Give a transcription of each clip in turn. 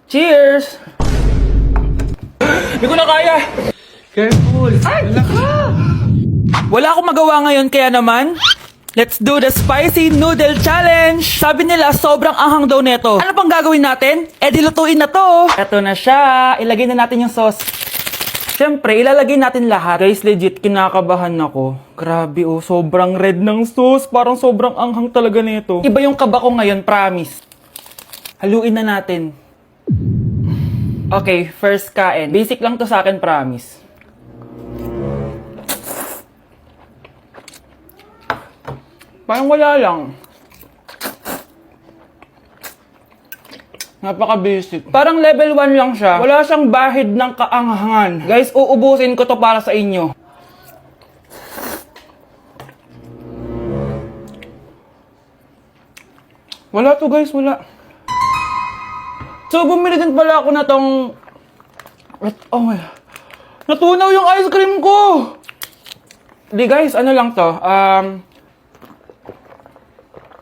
Cheers! Hindi ko na kaya! Careful! Ay! Wala akong magawa ngayon kaya naman, let's do the spicy noodle challenge! Sabi nila sobrang anghang daw neto. Ano pang gagawin natin? Eh dilutuin na to! Eto na siya! Ilagay na natin yung sauce. Siyempre, ilalagay natin lahat. Guys, legit, kinakabahan ako. Grabe oh, sobrang red ng sauce. Parang sobrang anghang talaga nito. Iba yung kaba ko ngayon, promise. Haluin na natin. Okay, first kain. Basic lang to sa akin, promise. Parang wala lang. Napaka-basic. Parang level 1 lang siya. Wala siyang bahid ng kaanghangan. Guys, uubusin ko to para sa inyo. Wala to guys, wala. So, bumili din pala ako na tong... Oh my... Natunaw yung ice cream ko! Di guys, ano lang to?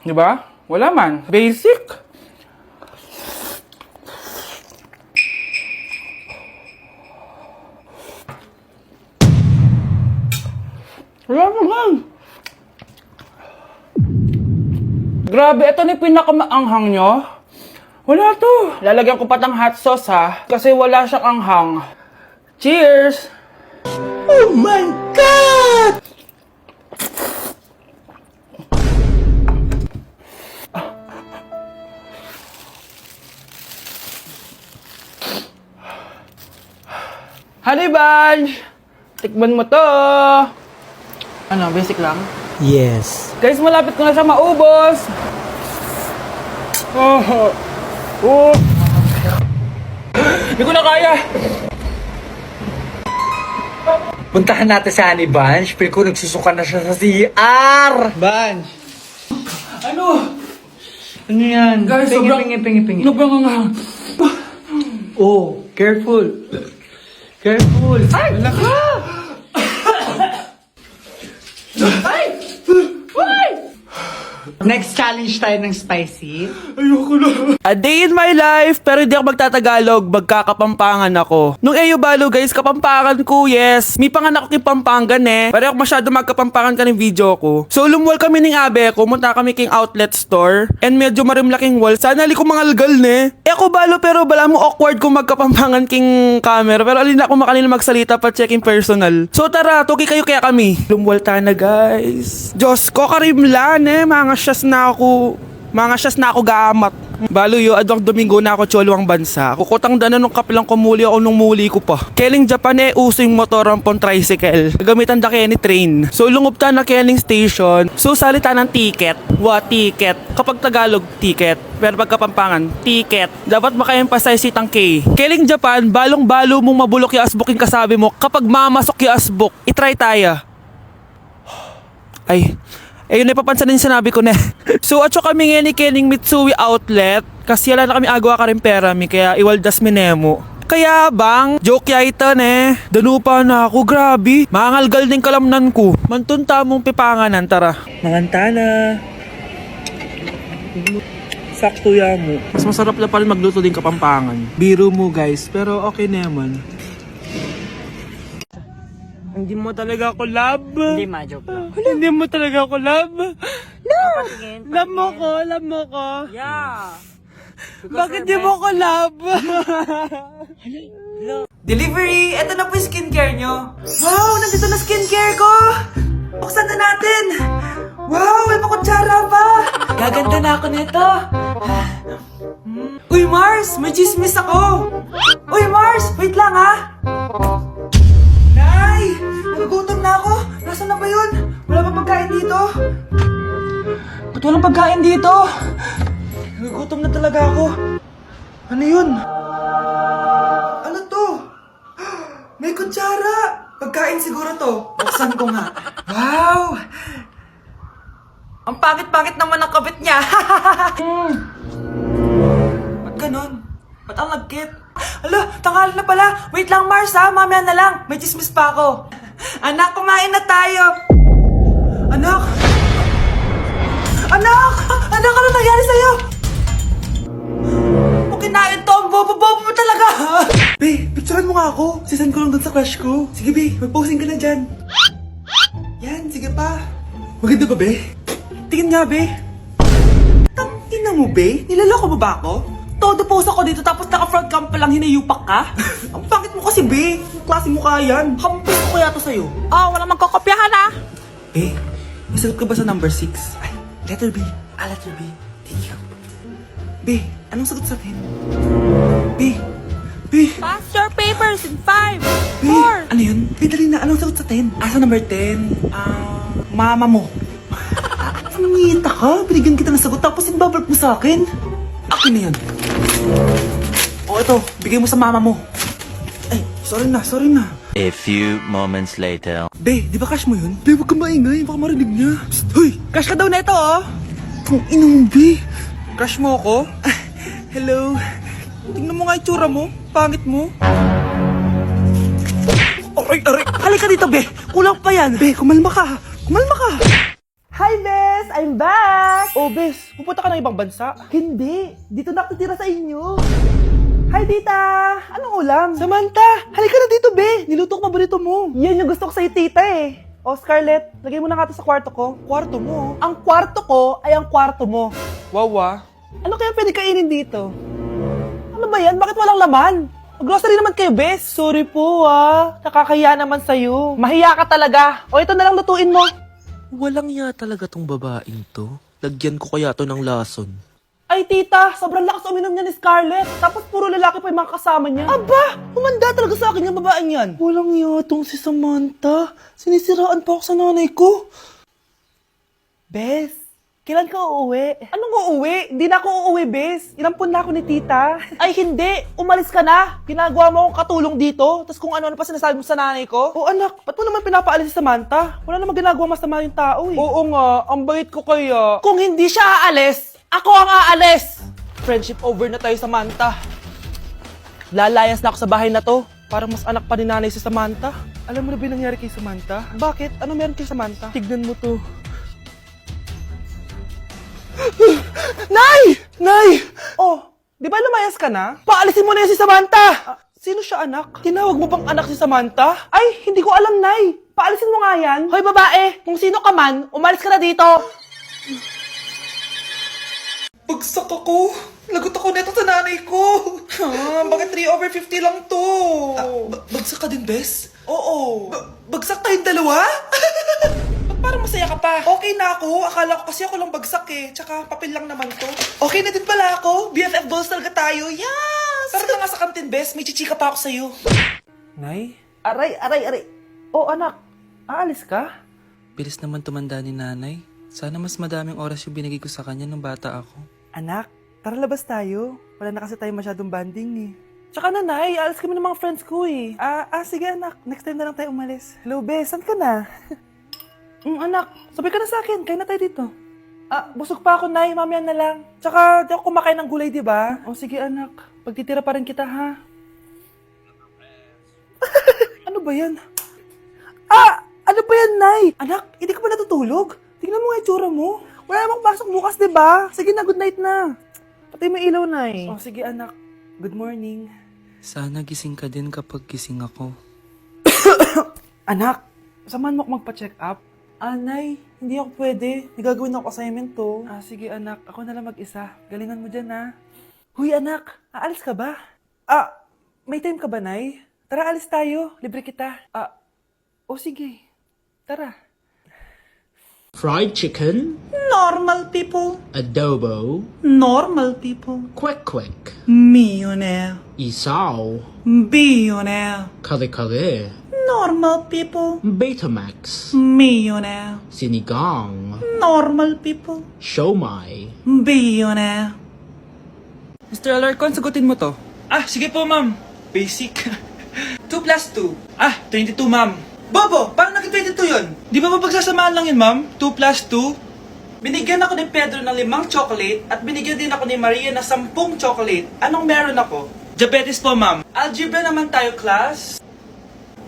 Diba? Wala man. Basic. Wala naman. Grabe, ito na yung pinakamaanghang nyo. Wala to. Lalagyan ko pa ng hot sauce ha. Kasi wala siyang anghang. Cheers! Oh my God! Honey Bunch! Tikman mo to! Ano, basic lang? Yes. Guys, malapit ko na siya maubos! Oh! Hindi ko na kaya! Puntahan natin sa Honey Bunch. Pero kung nagsusuka na siya sa CR. Bunch! Ano? Ano yan? Guys, pingi. Sobrang anghang. Oh, careful. Careful. Ay! Wala ka! Ay! Ay! Next challenge tayo ng spicy. Ayoko na. A day in my life, pero hindi ako magtatagalog, magkakapampangan ako. Nung Eyo Balo guys, kapampangan ko, yes. May panganak ko Pampangan eh. Pero ako masyado magkapampangan ka ng video ko. So lumwal kami ng abe ko, munta kami king outlet store. And medyo marimlaking wall. Sana li ko mangalgal ne. Eh ako Balo, pero bala mo awkward kung magkapampangan king camera. Pero alin ako makanila magsalita pa checking personal. So tara, tugi kayo kaya kami. Lumwal ta na guys. Diyos ko, karimlan eh. Mga syas na ako gamat. Balo yo, adwang Domingo na ako cholo ang bansa. Kukutang dana nung kapilang kumuli ako nung muli ko pa. Keling Japan eh, uso yung motoran pong tricycle. Gagamitan da kaya ni train. So lungob ta na Keling station. So salita ng ticket. Ticket. Kapag Tagalog, ticket. Pero pag Kapampangan, ticket. Dapat maka-emphasize itang K. Keling Japan, balong-balo mong mabulok yung asbok yung kasabi mo. Kapag mamasok yung asbok, itry tayo. Ay, yun na papansin din sinabi ko na. So, atso kami ngayon ni Keling Mitsui Outlet. Kasi wala na kami agawa ka rin pera mi. Kaya iwaldas mi nemo. Kaya bang, joke ya ito ne. Danupa na ako, grabe. Mangalgal din kalamnan ko. Mantunta mong pipanganan, tara. Manganta na. Sakto ya mo. Mas masarap na pala magluto din Kapampangan. Biro mo guys, pero okay naman. Hindi mo talaga ako love. Hindi, ma-joke lang. Hindi mo talaga ako love. Patingin. Love mo ko. Yeah. Bakit di mo ko love? Delivery! Ito na po yung skincare nyo. Wow! Nandito na skincare ko! Buksan na natin! Wow! May pakutsara pa! Gaganda na ako nito! Uy, Mars! May chismis ako! Uy, Mars! Wait lang ha! Nay! Nagugutom na ako! Nasaan na ba yun? Wala pa pagkain dito? Ba't walang pagkain dito? Nagugutom na talaga ako. Ano yun? Ano to? May kutsara! Pagkain siguro to. Buksan ko nga. Wow! Ang pangit-pangit naman ang kabit niya. Ba't ganun? Ba't ang lagkit? Ala, tanghali na pala. Wait lang, Mars ha. Mamaya na lang. May chismis pa ako. Anak, kumain na tayo. Anak! Anak! Anak, ano nangyari sa'yo? Okay kinain to. Ang bobo-bobo mo talaga. Be, picturean mo nga ako. Sisend ko lang dun sa crush ko. Sige, be. Mag-posing ka na dyan. Yan, sige pa. Maganda ba, be? Tingin nga, be. Tangina mo, be? Nilaloko mo ba ako? Todo post ako dito tapos naka-front cam pa lang hinayupak ka? Ang pangit mo kasi, be. Ang klase mo kaya yan. Hampis ko kaya to sa'yo. Oh, wala magkokopyahan ah. Be, masagot ka ba sa number 6? Ay, letter B. Letter B. Thank you. Be, anong sagot sa 10? Be, Pass your papers in 5, Be, 4. ano yun? Be, dali na. Anong sagot sa 10? Sa number 10? Mama mo. Nangita ka? Binigyan kita ng sagot tapos ibabalik mo sa akin? Akin na yun. O, ito. Bigay mo sa mama mo. Ay, sorry na. A few moments later. Be, di ba crush mo yun? Be, huwag ka maingay. Baka marinig niya. Psst, hoy! Crush ka daw na ito, oh! Kung ina mo, Be. Crush mo ako? Hello? Tingnan mo nga itsura mo. Pangit mo. Aray! Halika dito, Be. Kulang pa yan. Be, kumalma ka. Hi, Bes! I'm back! Oh, Bes, pupunta ka ng ibang bansa? Hindi. Dito na ako titira sa inyo. Hi, Tita! Anong ulam? Samantha! Halika na dito, Be! Niluto ko paborito mo. Yan yung gusto ko sa'yo, Tita eh. Oh, Scarlett, lagay mo na nga to sa kwarto ko. Kwarto mo? Ang kwarto ko ay ang kwarto mo. Wawa. Ano kaya pwede kainin dito? Ano ba yan? Bakit walang laman? Grocery naman kayo, Bes. Sorry po, nakakahiya naman sa'yo. Mahiya ka talaga. O, ito na lang lutuin mo. Walang ya talaga tong babaeng to. Lagyan ko kaya to ng lason. Ay, tita, sobrang lakas uminom niya ni Scarlett. Tapos puro lalaki pa yung mga kasama niya. Aba, humanda talaga sa akin yung babaeng yan. Walang yatong si Samantha. Sinisiraan pa ako sa nanay ko. Bes, kailan ka uuwi? Anong uuwi? Hindi na ako uuwi, Bes. Inampun na ako ni tita. Ay, hindi. Umalis ka na. Ginagawa mo akong katulong dito. Tapos kung ano-ano pa sinasabi mo sa nanay ko. Oh, anak, ba't mo naman pinapaalis si Samantha? Wala namang ginagawa masama yung tao eh. Oo nga, ang bait ko kaya. Kung hindi siya aalis, ako ang aalis! Friendship over na tayo, Samantha. Lalayas na ako sa bahay na to. Parang mas anak pa ni nanay si Samantha. Alam mo na ba yung nangyari kay Samantha? Bakit? Ano meron kay Samantha? Tignan mo to. Nay! Nay! Oh, di ba lumayas ka na? Paalisin mo na yan si Samantha! Sino siya, anak? Tinawag mo bang anak si Samantha? Ay, hindi ko alam, Nay. Paalisin mo nga yan. Hoy, babae! Kung sino ka man, umalis ka na dito! Bagsak ako. Lagot ako neto sa nanay ko. Bakit 3/50 lang to? Bagsak ka din, Bes? Oo. Bagsak tayong dalawa? Ba't parang masaya ka pa? Okay na ako. Akala ko kasi ako lang bagsak eh. Tsaka papel lang naman to. Okay na din pala ako. BFF goals talaga tayo. Yes! Tara na nga sa kantin, Bes. May chichika pa ako sa'yo. Nay? Aray. Oh, anak. Aalis ka? Bilis naman tumanda ni nanay. Sana mas madaming oras yung binigay ko sa kanya nung bata ako. Anak, tara labas tayo. Wala na kasi tayo masyadong banding eh. Tsaka nanay, alas kami ng mga friends ko eh. Sige anak, next time na lang tayo umalis. Hello, Bes, saan ka na? Anak, sabay ka na sa akin, kain na tayo dito. Busog pa ako, Nay, mamaya na lang. Tsaka, di ako kumakain ng gulay, di ba? O sige anak, pagtitira pa rin kita, ha? Ano ba yan? Ano ba yan, Nay? Anak, hindi ka ba natutulog? Tingnan mo nga yung tsura mo. Wala namang pasok bukas, di ba? Sige na, good night na. Patay mo ilaw, Nay. O sige anak, good morning. Sana gising ka din kapag gising ako. Anak, samahan mo ako magpa-check up? Nay, hindi ako pwede. May gagawin ako assignment to. Sige anak, ako na lang mag-isa. Galingan mo dyan, ha? Huy anak, aalis ka ba? May time ka ba, Nay? Tara, alis tayo. Libre kita. Sige. Tara. Fried chicken, Normal people. adobo, Normal people. quick, Millionaire. isaw, Billionaire. kare, Normal people. Betamax, Millionaire. sinigang, Normal people. siomai. Billionaire. Mr. Alarcon, sagutin mo to. Sige po, ma'am. Basic. 2 plus 2. 22, ma'am. Bobo, paano naging 22 yun? Di ba pagsasamaan lang yun, ma'am? 2 plus 2? Binigyan ako ni Pedro ng 5 chocolate at binigyan din ako ni Maria ng 10 chocolate. Anong meron ako? Diabetes po, ma'am. Algebra naman tayo, class.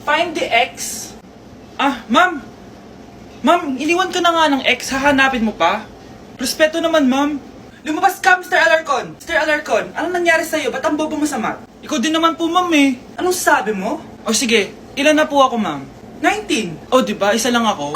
Find the x. Ma'am. Ma'am, iniwan ka na nga ng x. Hahanapin mo pa? Respeto naman, ma'am. Lumabas ka, Mr. Alarcon! Mr. Alarcon, anong nangyari sa'yo? Ba't ang bobo mo sa math? Ikaw din naman po, ma'am eh. Anong sabi mo? O sige, ilan na po ako, ma'am? 19. O, di ba? Isa lang ako.